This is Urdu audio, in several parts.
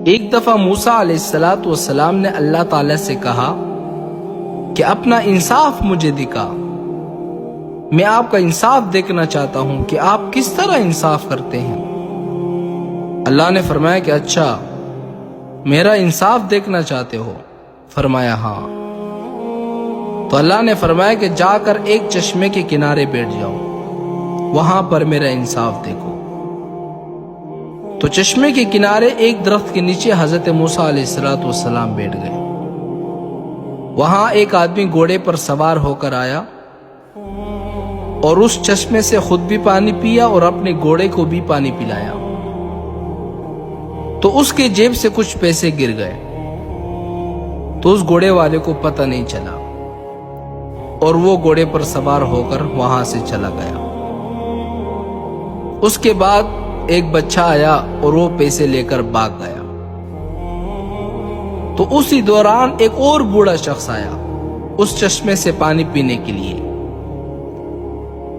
ایک دفعہ موسیٰ علیہ السلام نے اللہ تعالی سے کہا کہ اپنا انصاف مجھے دکھا، میں آپ کا انصاف دیکھنا چاہتا ہوں کہ آپ کس طرح انصاف کرتے ہیں۔ اللہ نے فرمایا کہ اچھا، میرا انصاف دیکھنا چاہتے ہو؟ فرمایا ہاں۔ تو اللہ نے فرمایا کہ جا کر ایک چشمے کے کنارے بیٹھ جاؤ، وہاں پر میرا انصاف دیکھو۔ تو چشمے کے کنارے ایک درخت کے نیچے حضرت موسیٰ علیہ السلام بیٹھ گئے۔ وہاں ایک آدمی گھوڑے پر سوار ہو کر آیا اور اس چشمے سے خود بھی پانی پیا اور اپنے گھوڑے کو بھی پانی پلایا۔ تو اس کے جیب سے کچھ پیسے گر گئے، تو اس گھوڑے والے کو پتہ نہیں چلا اور وہ گھوڑے پر سوار ہو کر وہاں سے چلا گیا۔ اس کے بعد ایک بچہ آیا اور وہ پیسے لے کر بھاگ گیا۔ تو اسی دوران ایک اور بوڑھا شخص آیا اس چشمے سے پانی پینے کے لیے۔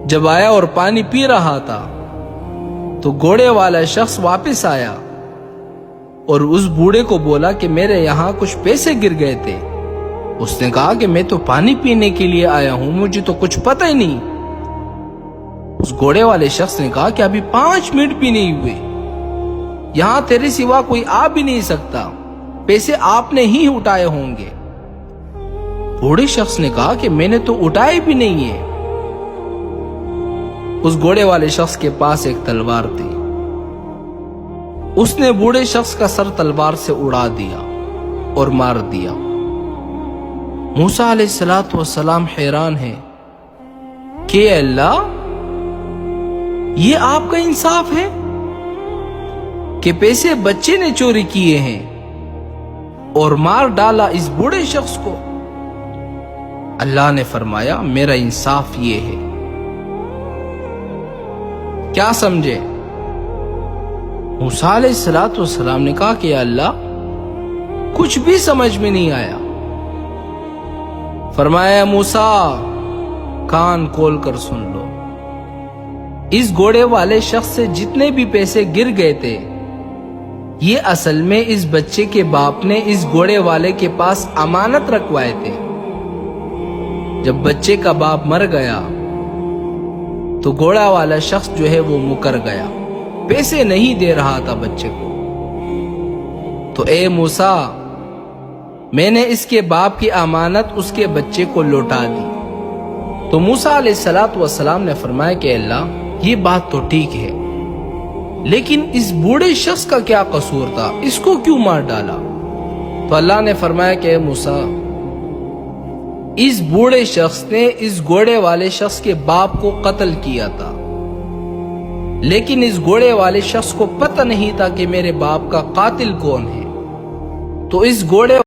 جب آیا اور پانی پی رہا تھا تو گھوڑے والا شخص واپس آیا اور اس بوڑھے کو بولا کہ میرے یہاں کچھ پیسے گر گئے تھے۔ اس نے کہا کہ میں تو پانی پینے کے لیے آیا ہوں، مجھے تو کچھ پتہ ہی نہیں۔ اس گھوڑے والے شخص نے کہا کہ ابھی 5 منٹ بھی نہیں ہوئے، یہاں تیرے سوا کوئی آ بھی نہیں سکتا، پیسے آپ نے ہی اٹھائے ہوں گے۔ بوڑھے شخص نے کہا کہ میں نے تو اٹھائے بھی نہیں ہے۔ اس گھوڑے والے شخص کے پاس ایک تلوار تھی، اس نے بوڑھے شخص کا سر تلوار سے اڑا دیا اور مار دیا۔ موسیٰ علیہ السلام حیران ہے کہ اے اللہ، یہ آپ کا انصاف ہے کہ پیسے بچے نے چوری کیے ہیں اور مار ڈالا اس بوڑھے شخص کو؟ اللہ نے فرمایا میرا انصاف یہ ہے۔ کیا سمجھے؟ موسیٰ علیہ السلام نے کہا کہ اللہ، کچھ بھی سمجھ میں نہیں آیا۔ فرمایا موسیٰ، کان کھول کر سن لو، اس گھوڑے والے شخص سے جتنے بھی پیسے گر گئے تھے، یہ اصل میں اس بچے کے باپ نے اس گھوڑے والے کے پاس امانت رکھوائے تھے۔ جب بچے کا باپ مر گیا تو گھوڑا والا شخص جو ہے وہ مکر گیا، پیسے نہیں دے رہا تھا بچے کو۔ تو اے موسیٰ، میں نے اس کے باپ کی امانت اس کے بچے کو لوٹا دی۔ تو موسیٰ علیہ السلام نے فرمایا کہ اللہ، یہ بات تو ٹھیک ہے، لیکن اس بوڑھے شخص کا کیا قصور تھا، اس کو کیوں مار ڈالا؟ تو اللہ نے فرمایا کہ اے موسیٰ، اس بوڑھے شخص نے اس گھوڑے والے شخص کے باپ کو قتل کیا تھا، لیکن اس گھوڑے والے شخص کو پتہ نہیں تھا کہ میرے باپ کا قاتل کون ہے۔ تو اس گھوڑے